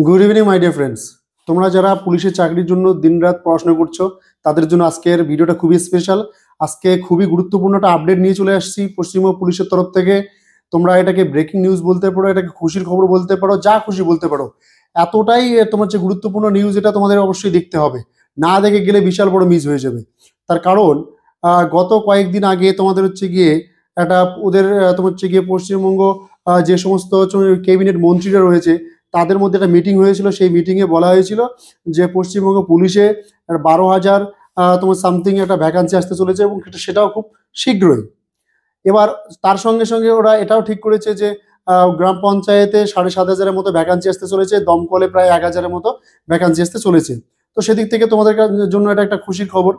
Good evening my dear friends. তোমরা যারা পুলিশের চাকরির জন্য দিনরাত পড়াশোনা করছো তাদের জন্য আজকের ভিডিওটা খুবই স্পেশাল। আজকে খুবই গুরুত্বপূর্ণ একটা আপডেট নিয়ে চলে আসছি পশ্চিমবঙ্গ পুলিশের তরফ থেকে। তোমরা এটাকে ব্রেকিং নিউজ বলতে পারো, এটাকে খুশির খবর বলতে পারো, যা খুশি বলতে পারো। এতটাই তোমার যে গুরুত্বপূর্ণ নিউজ, এটা তোমাদের অবশ্যই দেখতে হবে। না দেখে গেলে বিশাল বড় মিস হয়ে যাবে। তার কারণ গত কয়েকদিন আগে তোমাদের হচ্ছে গিয়ে একটা ওদের তোমার হচ্ছে গিয়ে পশ্চিমবঙ্গ যে সমস্ত ক্যাবিনেট মন্ত্রীরা রয়েছে তাদের মধ্যে একটা মিটিং হয়েছিল। সেই মিটিংয়ে বলা হয়েছিল যে পশ্চিমবঙ্গ পুলিশে 12,000 তোমার সামথিং একটা ভ্যাকান্সি আসতে চলেছে, এবং সেটাও খুব শীঘ্রই। এবার তার সঙ্গে সঙ্গে ওরা এটাও ঠিক করেছে যে গ্রাম পঞ্চায়েতে 7,500-এর মতো ভ্যাকান্সি আসতে চলেছে, দমকলে প্রায় 1,000-এর মতো ভ্যাকান্সি আসতে চলেছে। তো সেদিক থেকে তোমাদের জন্য এটা একটা খুশির খবর।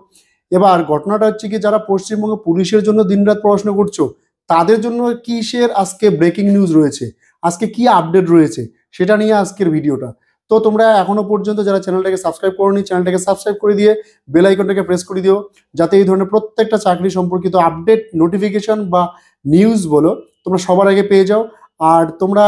এবার ঘটনাটা হচ্ছে কি, যারা পশ্চিমবঙ্গ পুলিশের জন্য দিনরাত পড়াশোনা করছো তাদের জন্য কিসের আজকে ব্রেকিং নিউজ রয়েছে, আজকে কি আপডেট রয়েছে, সেটা নিয়ে আজকের ভিডিওটা। তো তোমরা এখনো পর্যন্ত যারা চ্যানেলটাকে সাবস্ক্রাইব করোনি, চ্যানেলটাকে সাবস্ক্রাইব করে দিয়ে বেল আইকনটাকে প্রেস করে দিও, যাতে এই ধরনের প্রত্যেকটা চাকরি সম্পর্কিত আপডেট, নোটিফিকেশন বা নিউজ বলো, তোমরা সবার আগে পেয়ে যাও। আর তোমরা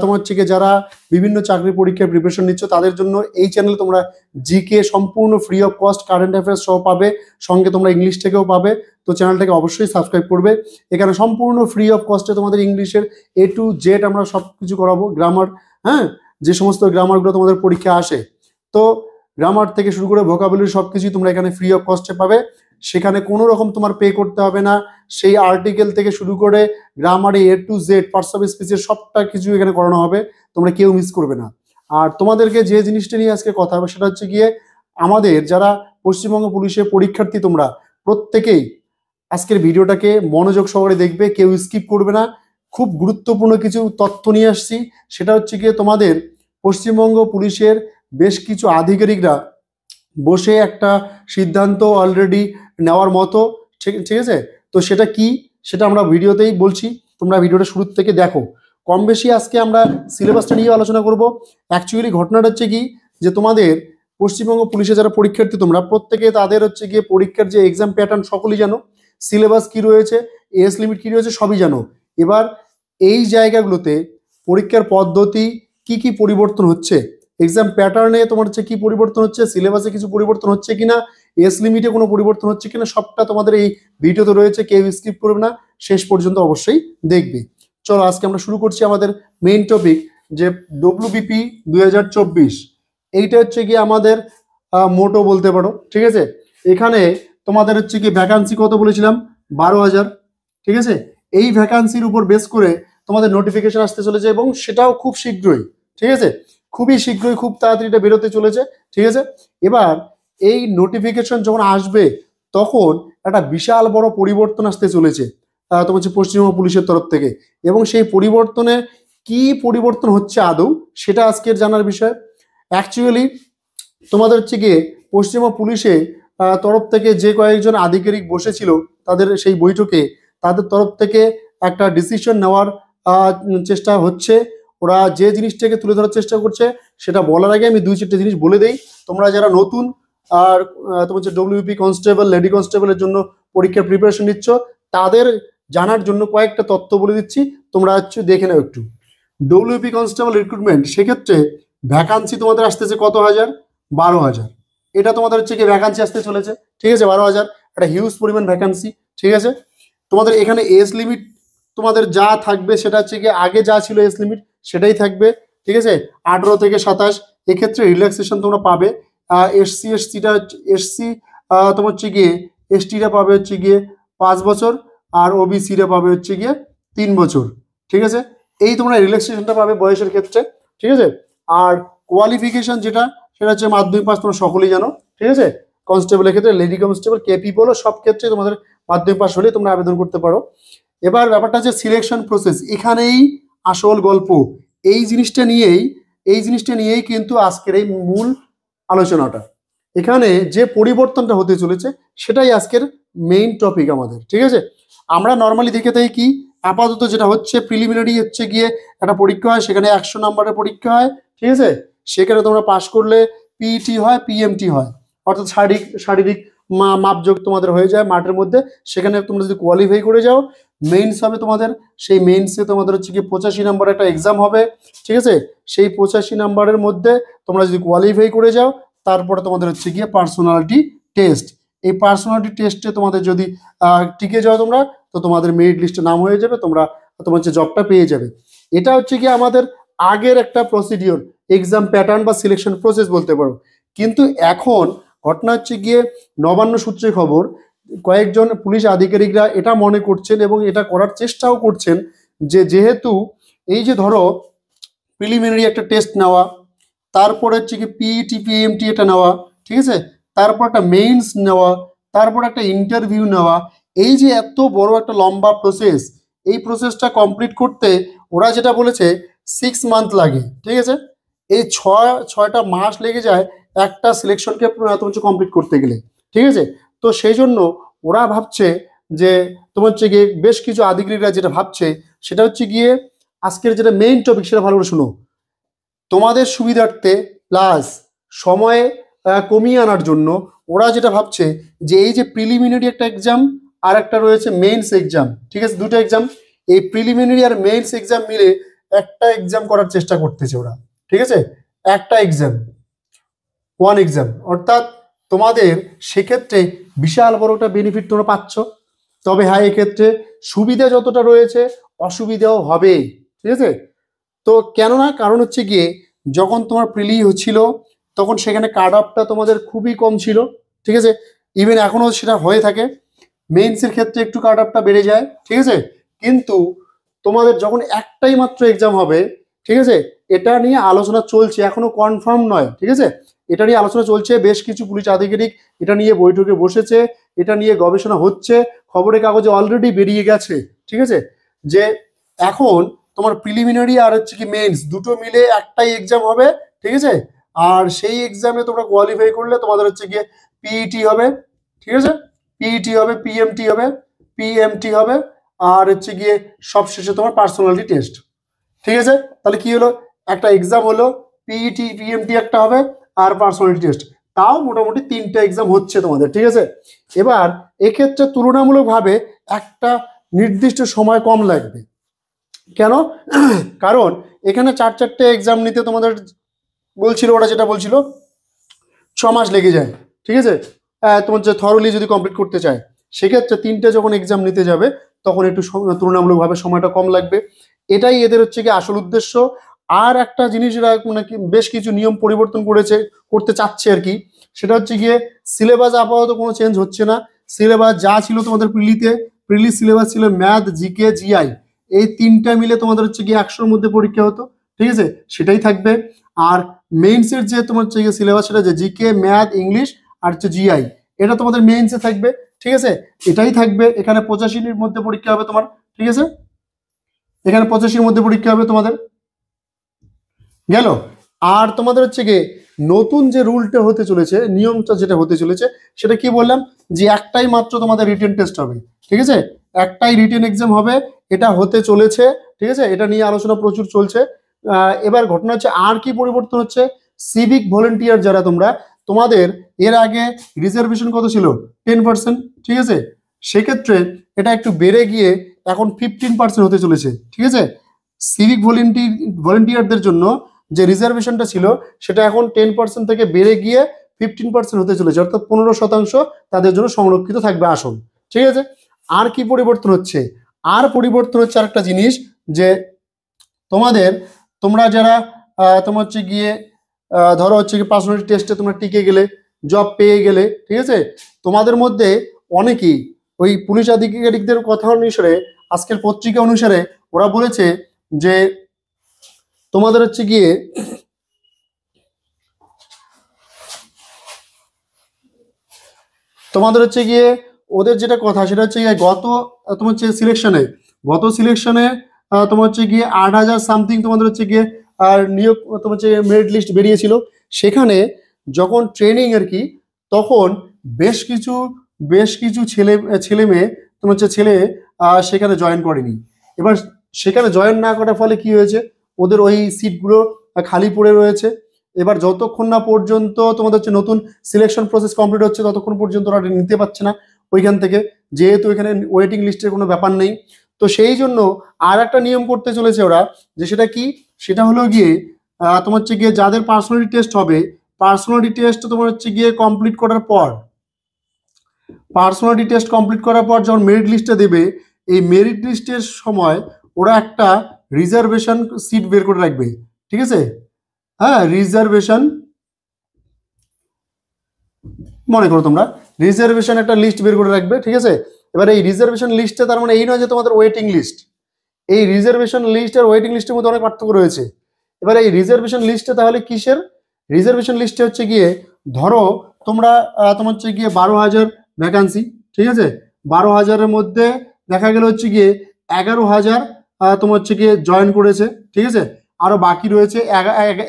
তোমার হচ্ছে গিয়ে যারা বিভিন্ন চাকরি পরীক্ষার প্রিপারেশন নিচ্ছ তাদের জন্য এই চ্যানেলে তোমরা জিকে সম্পূর্ণ free of cost current affairs সহ পাবে, সঙ্গে তোমরা ইংলিশ থেকেও পাবে। তো চ্যানেলটাকে অবশ্যই সাবস্ক্রাইব করবে। এখানে সম্পূর্ণ ফ্রি অফ কস্টে তোমাদের ইংলিশের A to Z আমরা সব কিছু করাবো। গ্রামার, হ্যাঁ, যে সমস্ত গ্রামারগুলো তোমাদের পরীক্ষা আসে, তো গ্রামার থেকে শুরু করে ভোকাবুলারি সব কিছুই তোমরা এখানে ফ্রি অফ কস্টে পাবে। সেখানে কোনো রকম তোমার পে করতে হবে না। সেই আর্টিকেল থেকে শুরু করে গ্রামারে A to Z parts of স্পিচের সবটা কিছু এখানে করানো হবে, তোমরা কেউ মিস করবে না। আর তোমাদেরকে যে জিনিসটা নিয়ে আজকে কথা হবে সেটা হচ্ছে গিয়ে, আমাদের যারা পশ্চিমবঙ্গ পুলিশের পরীক্ষার্থী তোমরা প্রত্যেকেই আজকের ভিডিওটাকে মনোযোগ সহকারে দেখবে, কেউ স্কিপ করবে না। খুব গুরুত্বপূর্ণ কিছু তথ্য নিয়ে আসছি। সেটা হচ্ছে গিয়ে তোমাদের পশ্চিমবঙ্গ পুলিশের বেশ কিছু আধিকারিকরা বসে একটা সিদ্ধান্ত অলরেডি নেওয়ার মতো, ঠিক ঠিক আছে। তো সেটা কি, সেটা আমরা ভিডিওতেই বলছি, তোমরা ভিডিওটা শুরু থেকে দেখো। কম বেশি আজকে আমরা সিলেবাসটা নিয়ে আলোচনা করব। অ্যাকচুয়ালি ঘটনাটা হচ্ছে কি, যে তোমাদের পশ্চিমবঙ্গ পুলিশে যারা পরীক্ষার্থী তোমরা প্রত্যেকে, তাদের হচ্ছে গিয়ে পরীক্ষার যে এক্সাম প্যাটার্ন সকলেই জানো, সিলেবাস কি রয়েছে, এজ লিমিট কি রয়েছে, সবই জানো। এবার এই জায়গাগুলোতে পরীক্ষার পদ্ধতি কি কি পরিবর্তন হচ্ছে, এক্সাম প্যাটার্নে তোমার হচ্ছে কি পরিবর্তন হচ্ছে, সিলেবাসে কিছু পরিবর্তন হচ্ছে কিনা, এজ লিমিটে কোনো পরিবর্তন হচ্ছে কিনা, সবটা তোমাদের এই ভিডিওতে রয়েছে, কেউ স্কিপ করবে না, শেষ পর্যন্ত অবশ্যই দেখবে। চলো আজকে আমরা শুরু করছি আমাদের মেইন টপিক, যে WBP 2024। এইটা হচ্ছে কি আমাদের মোটো বলতে পারো, ঠিক আছে। এখানে তোমাদের হচ্ছে কি ভ্যাকান্সি কত বলেছিলাম, 12,000, ঠিক আছে। এই ভ্যাকান্সির উপর বেস করে তোমাদের নোটিফিকেশন আসতে চলেছে, এবং সেটাও খুব শীঘ্রই, ঠিক আছে। খুবই শীঘ্রই, খুব তাড়াতাড়ি এটা বেরোতে চলেছে, ঠিক আছে। এবার এই নোটিফিকেশন যখন আসবে তখন একটা বিশাল বড় পরিবর্তন আসতে চলেছে তোমার হচ্ছে পশ্চিমবঙ্গ পুলিশের তরফ থেকে, এবং সেই পরিবর্তনে কি পরিবর্তন হচ্ছে আদৌ, সেটা আজকের জানার বিষয়। অ্যাকচুয়ালি তোমাদের হচ্ছে গিয়ে পশ্চিমবঙ্গ পুলিশে তরফ থেকে যে কয়েকজন আধিকারিক বসেছিল তাদের সেই বৈঠকে, তাদের তরফ থেকে একটা ডিসিশন নেওয়ার চেষ্টা হচ্ছে। ওরা যে জিনিসটাকে তুলে ধরার চেষ্টা করছে সেটা বলার আগে আমি 2-4টে জিনিস বলে দেই। তোমরা যারা নতুন আর তোমার হচ্ছে WBP কনস্টেবল, লেডি কনস্টেবলের জন্য পরীক্ষার প্রিপারেশন নিচ্ছ, তাদের জানার জন্য কয়েকটা তথ্য বলে দিচ্ছি, তোমরা হচ্ছে দেখে নাও একটু। WBP কনস্টেবল রিক্রুটমেন্ট, সেক্ষেত্রে ভ্যাকান্সি তোমাদের আসতেছে কত হাজার, 12,000। এটা তোমাদের হচ্ছে কি ভ্যাকান্সি আসতে চলেছে, ঠিক আছে, 12,000, একটা হিউজ পরিমাণ ভ্যাকান্সি, ঠিক আছে। তোমাদের এখানে এজ লিমিট তোমাদের যা থাকবে সেটা হচ্ছে কি আগে যা ছিল এজ লিমিট সেটাই থাকবে, ঠিক আছে, 18 থেকে 27। এক্ষেত্রে রিল্যাক্সেশন তোমরা পাবে। এসসি তোমার হচ্ছে গিয়ে এসটিরা পাবে হচ্ছে গিয়ে 5 বছর, আর ওবিসিরা পাবে হচ্ছে গিয়ে 3 বছর, ঠিক আছে। এই তোমরা রিল্যাক্সেশনটা পাবে বয়সের ক্ষেত্রে, ঠিক আছে। আর কোয়ালিফিকেশন যেটা, সেটা হচ্ছে মাধ্যমিক পাস, তোমরা সকলেই জানো, ঠিক আছে। কনস্টেবলের ক্ষেত্রে, লেডি কনস্টেবল, কেপি বলো, সব ক্ষেত্রে তোমাদের মাধ্যমিক পাস হলে তোমরা আবেদন করতে পারো। এবার ব্যাপারটা হচ্ছে সিলেকশন প্রসেস, এখানেই আসল গল্প। এই জিনিসটা নিয়েই কিন্তু আজকের এই মূল আলোচনাটা। এখানে যে পরিবর্তনটা হতে চলেছে সেটাই আজকের মেইন টপিক আমাদের, ঠিক আছে। আমরা নর্মালি দেখে থাকি কি, আপাতত যেটা হচ্ছে প্রিলিমিনারি হচ্ছে গিয়ে একটা পরীক্ষা হয়, সেখানে 100 নম্বরের পরীক্ষা হয়, ঠিক আছে। সেখানে তোমরা পাশ করলে পিইটি হয়, পিএমটি হয়, অর্থাৎ শারীরিক মাপযোগ তোমাদের হয়ে যায় মাঠের মধ্যে। সেখানে তোমরা যদি কোয়ালিফাই করে যাও, মেইনস হবে তোমাদের। সেই মেইনসে তোমাদের হচ্ছে কি 85 নাম্বার একটা এক্সাম হবে, ঠিক আছে। সেই 85 নাম্বারের মধ্যে তোমরা যদি কোয়ালিফাই করে যাও, তারপরে তোমাদের হচ্ছে গিয়ে পার্সোনালিটি টেস্ট। এই পার্সোনালিটি টেস্টে তোমাদের যদি টিকে যাও তোমরা, তো তোমাদের মেরিট লিস্টে নাম হয়ে যাবে, তোমরা তোমার হচ্ছে জবটা পেয়ে যাবে। এটা হচ্ছে কি আমাদের আগের একটা প্রসিডিওর, এক্সাম প্যাটার্ন বা সিলেকশন প্রসেস বলতে পারো। কিন্তু এখন ঘটনা হচ্ছে গিয়ে নবান্ন সূত্রে খবর, কয়েকজন পুলিশ আধিকারিকরা এটা মনে করছেন এবং এটা করার চেষ্টাও করছেন যে যেহেতু এই যে ধরো প্রিলিমিনারি একটা টেস্ট নেওয়া, তারপরে হচ্ছে কি পিইটি পিএমটি এটা নেওয়া, ঠিক আছে, তারপর একটা মেইনস নেওয়া, তারপর একটা ইন্টারভিউ নেওয়া, এই যে এত বড় একটা লম্বা প্রসেস, এই প্রসেসটা কমপ্লিট করতে ওরা যেটা বলেছে 6 মান্থ লাগে, ঠিক আছে। এই ছয়টা মাস লেগে যায় একটা সিলেকশনকে তোমার কমপ্লিট করতে গেলে, ঠিক আছে। তো সেই জন্য ওরা ভাবছে যে তোমার হচ্ছে গিয়ে বেশ কিছু আধিকারিকরা যেটা ভাবছে সেটা হচ্ছে গিয়ে আজকের যেটা মেইন টপিক সেটা ভালো করে শুনো। তোমাদের সুবিধার্থে প্লাস সময়ে কমিয়ে আনার জন্য ওরা যেটা ভাবছে যে এই যে প্রিলিমিনারি একটা এক্সাম আর একটা রয়েছে মেইনস এক্সাম, ঠিক আছে, দুটো এক্সাম, এই প্রিলিমিনারি আর মেইনস এক্সাম মিলে একটা এক্সাম করার চেষ্টা করতেছে ওরা, ঠিক আছে, একটা এক্সাম, ওয়ান এক্সাম। অর্থাৎ তোমাদের সেক্ষেত্রে বিশাল বড় একটা বেনিফিট তোমরা পাচ্ছ। তবে হ্যাঁ, এক্ষেত্রে সুবিধা যতটা রয়েছে অসুবিধাও হবে, ঠিক আছে। তো কেননা কারণ হচ্ছে গিয়ে যখন তোমার প্রিলি হচ্ছিল তখন সেখানে কাট অফটা তোমাদের খুবই কম ছিল, ঠিক আছে। ইভেন এখনও সেটা হয়ে থাকে, মেইনসের ক্ষেত্রে একটু কাট অফটা বেড়ে যায়, ঠিক আছে। কিন্তু তোমাদের যখন একটাই মাত্র এক্সাম হবে, ঠিক আছে, এটা নিয়ে আলোচনা চলছে, এখনো কনফার্ম নয়, ঠিক আছে, এটা নিয়ে আলোচনা চলছে। বেশ কিছু পুলিশ আধিকারিক এটা নিয়ে বৈঠকে বসেছে, এটা নিয়ে গবেষণা হচ্ছে, খবরের কাগজে অলরেডি বেরিয়ে গেছে, ঠিক আছে, যে এখন তোমার প্রিলিমিনারি আর হচ্ছে কি মেইনস দুটো মিলে একটাই এক্সাম হবে, ঠিক আছে। আর সেই এক্সামে তোমরা কোয়ালিফাই করলে তোমাদের হচ্ছে গিয়ে পিইটি হবে, ঠিক আছে, পিইটি হবে, পিএমটি হবে, পিএমটি হবে, আর হচ্ছে গিয়ে সবশেষে তোমার পার্সোনালিটি টেস্ট, ঠিক আছে। তাহলে কি হলো, একটা এক্সাম হলো, পিইটি পিএমটি একটা হবে, আর পার্সোনালিটি টেস্ট। তাও মোটামুটি 3টা এক্সাম হচ্ছে তোমাদের, ঠিক আছে। এবার এক্ষেত্রে তুলনামূলকভাবে একটা নির্দিষ্ট সময় কম লাগবে। কেন? কারণ এখানে 4-4টে এক্সাম নিতে তোমাদের বলছিল, ওরা যেটা বলছিল 6 মাস লেগে যায়, ঠিক আছে। তোমার যে থরলি যদি কমপ্লিট করতে চায়, সেক্ষেত্রে 3টে যখন এক্সাম নিতে যাবে তখন একটু তুলনামূলকভাবে সময়টা কম লাগবে। এটাই এদের হচ্ছে কি আসল উদ্দেশ্য। আর একটা জিনিস এরা মানে বেশ কিছু নিয়ম পরিবর্তন করতে চাচ্ছে আর কি, সেটা হচ্ছে গিয়ে সিলেবাস আপাতত কোনো চেঞ্জ হচ্ছে না। সিলেবাস যা ছিল তোমাদের প্রিলি সিলেবাস ছিল ম্যাথ, জিকে, জিআই, এই 3টা মিলে তোমাদের হচ্ছে গিয়ে 100-র মধ্যে পরীক্ষা হতো, ঠিক আছে, সেটাই থাকবে। আর মেইনসের যে তোমার হচ্ছে গিয়ে সিলেবাস সেটা যে জিকে, ম্যাথ, ইংলিশ আর হচ্ছে জিআই, এটা তোমাদের মেইনসে থাকবে, ঠিক আছে, এটাই থাকবে। এখানে 85-র মধ্যে পরীক্ষা হবে তোমার, ঠিক আছে, এখানে 85-র মধ্যে পরীক্ষা হবে তোমাদের, গেল। আর তোমাদের হচ্ছে গিয়ে নতুন যে রুলটা হতে চলেছে, নিয়মটা যেটা হতে চলেছে সেটা কি বললাম, যে একটাই মাত্র তোমাদের রিটেন টেস্ট হবে, ঠিক আছে, একটাই রিটেন এক্সাম হবে, এটা হতে চলেছে, ঠিক আছে, এটা নিয়ে আলোচনা প্রচুর চলছে। এবার ঘটনা হচ্ছে আর কি পরিবর্তন হচ্ছে, সিভিক ভলেন্টিয়ার যারা তোমাদের এর আগে রিজার্ভেশন কত ছিল, 10%, ঠিক আছে, সেক্ষেত্রে এটা একটু বেড়ে গিয়ে এখন 15% হতে চলেছে, ঠিক আছে। সিভিক ভলেন্টিয়ারদের জন্য যে রিজার্ভেশনটা ছিল সেটা এখন 10% থেকে বেড়ে গিয়ে 15% হতে চলেছে, অর্থাৎ 15% তাদের জন্য সংরক্ষিত থাকবে আসন, ঠিক আছে। আর কি পরিবর্তন হচ্ছে, আর পরিবর্তন হচ্ছে আরেকটা জিনিস, যে তোমরা যারা তোমার হচ্ছে গিয়ে ধরো হচ্ছে কি পার্সোনালিটি টেস্টে তোমরা টিকে গেলে, জব পেয়ে গেলে, ঠিক আছে, তোমাদের মধ্যে অনেকেই ওই পুলিশ আধিকারিকদের কথা অনুসারে, আজকের পত্রিকা অনুসারে ওরা বলেছে যে তোমাদের হচ্ছে গিয়ে ওদের যেটা কথা সেটা হচ্ছে গিয়ে তোমার হচ্ছে গত সিলেকশনে তোমার হচ্ছে গিয়ে 8,000 সামথিং তোমাদের হচ্ছে গিয়ে আর নিয়োগ তোমার হচ্ছে মেরিট লিস্ট বেরিয়েছিল। সেখানে যখন ট্রেনিং আর কি, তখন বেশ কিছু ছেলে মেয়ে তোমার হচ্ছে সেখানে জয়েন করেনি। এবার সেখানে জয়েন না করার ফলে কি হয়েছে, ওদের ওই সিটগুলো খালি পড়ে রয়েছে এবার যতক্ষণ না পর্যন্ত তোমাদের হচ্ছে নতুন সিলেকশন প্রসেস কমপ্লিট হচ্ছে ততক্ষণ পর্যন্ত ওরা নিতে পারছে না ওইখান থেকে, যেহেতু এখানে ওয়েটিং লিস্টের কোনো ব্যাপার নেই। তো সেই জন্য আর একটা নিয়ম করতে চলেছে ওরা, যে সেটা কি, সেটা হলো গিয়ে তোমার হচ্ছে গিয়ে যাদের পার্সোনালিটি টেস্ট হবে, পার্সোনালিটি টেস্ট তোমার হচ্ছে গিয়ে কমপ্লিট করার পর, পার্সোনালিটি টেস্ট কমপ্লিট করার পর যখন মেরিট লিস্টটা দেবে, এই মেরিট লিস্টের সময় ওরা একটা রিজার্ভেশন সিট বের করে রাখবে, ঠিক আছে? হ্যাঁ, রিজার্ভেশন, মনে করো তোমরা রিজার্ভেশন একটা লিস্ট বের করে রাখবে, ঠিক আছে? এবার এই রিজার্ভেশন লিস্টে তার মানে এই নয় যে তোমাদের ওয়েটিং লিস্ট, এই রিজার্ভেশন লিস্ট আর ওয়েটিং লিস্টের মধ্যে অনেক পার্থক্য রয়েছে। এবার এই রিজার্ভেশন লিস্টে তাহলে কিসের রিজার্ভেশন লিস্টে হচ্ছে গিয়ে, ধরো তোমরা তোমার হচ্ছে গিয়ে 12,000 ভ্যাকান্সি, ঠিক আছে? 12,000-এর মধ্যে দেখা গেল হচ্ছে গিয়ে 11,000 তোমার হচ্ছে গিয়ে জয়েন করেছে, ঠিক আছে? আরো বাকি রয়েছে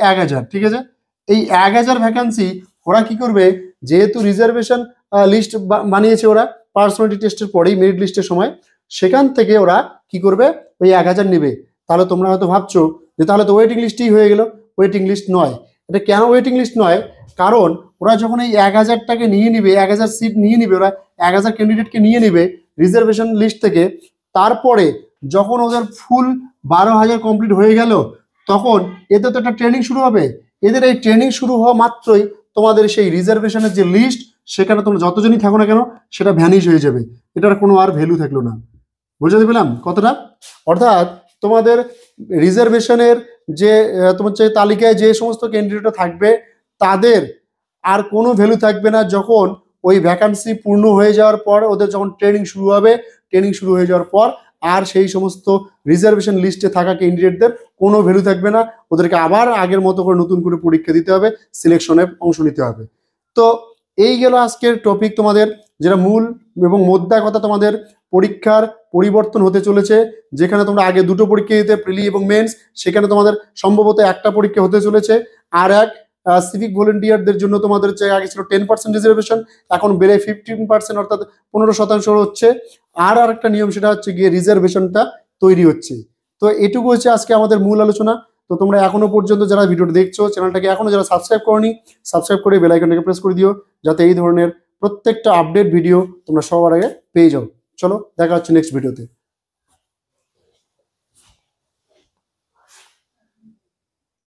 1,000, ঠিক আছে? এই 1,000 ভ্যাকান্সি ওরা কি করবে, যেহেতু রিজার্ভেশন লিস্ট বানিয়েছে ওরা পার্সোনালিটি টেস্টের পরেই মেরিট লিস্টের সময়, সেখান থেকে ওরা কি করবে, ওই 1,000 নেবে। তাহলে তোমরা হয়তো ভাবছো যে তাহলে তো ওয়েটিং লিস্টই হয়ে গেল। ওয়েটিং লিস্ট নয়, এটা কেন ওয়েটিং লিস্ট নয়, কারণ ওরা যখন এই 1,000টাকে নিয়ে নিবে, 1,000 সিট নিয়ে নিবে, ওরা 1,000 ক্যান্ডিডেটকে নিয়ে নিবে রিজার্ভেশন লিস্ট থেকে, তারপরে যখন ওদের ফুল 12,000 কমপ্লিট হয়ে গেল, তখন এদের তো একটা ট্রেনিং শুরু হবে। এদের এই ট্রেনিং শুরু হওয়া মাত্রই তোমাদের সেই রিজার্ভেশনের যে লিস্ট, সেখানে তোমরা যতজনই থাকো না কেন সেটা ভ্যানিশ হয়ে যাবে, এটার কোনো আর ভ্যালু থাকলো না। বুঝতে পেলাম কতটা? অর্থাৎ তোমাদের রিজার্ভেশনের যে তোমার যে তালিকায় যে সমস্ত ক্যান্ডিডেট থাকবে, তাদের আর কোনো ভ্যালু থাকবে না যখন ওই ভ্যাকান্সি পূর্ণ হয়ে যাওয়ার পর, ওদের যখন ট্রেনিং শুরু হবে, ট্রেনিং শুরু হয়ে যাওয়ার পর আর সেই সমস্ত রিজার্ভেশন লিস্টে থাকা ক্যান্ডিডেটদের কোনো ভ্যালু থাকবে না। ওদেরকে আবার আগের মতো করে নতুন করে পরীক্ষা দিতে হবে, সিলেকশনে অংশ নিতে হবে। তো এই গেল আজকের টপিক তোমাদের, যেটা মূল এবং মোদ্দা কথা, তোমাদের পরীক্ষার পরিবর্তন হতে চলেছে। যেখানে তোমরা আগে দুটো পরীক্ষা দিতে, প্রিলি এবং মেন্স, সেখানে তোমাদের সম্ভবত একটা পরীক্ষা হতে চলেছে। আর এক সিভিক ভলেন্টিয়ারদের জন্য তোমাদের যে আগে ছিল 10% রিজার্ভেশন, এখন বেড়ে 15%, অর্থাৎ 15% হচ্ছে। আর একটা নিয়ম, সেটা হচ্ছে গিয়ে রিজার্ভেশনটা তৈরি হচ্ছে। তো এটুকু হচ্ছে আজকে আমাদের মূল আলোচনা। তো তোমরা এখনো পর্যন্ত যারা ভিডিওটা দেখছো, চ্যানেলটাকে এখনো যারা সাবস্ক্রাইব করনি, সাবস্ক্রাইব করে বেল আইকনটাকে প্রেস করে দিও, যাতে এই ধরনের প্রত্যেকটা আপডেট ভিডিও তোমরা সবার আগে পেয়ে যাও। চলো দেখা হচ্ছে নেক্সট ভিডিওতে।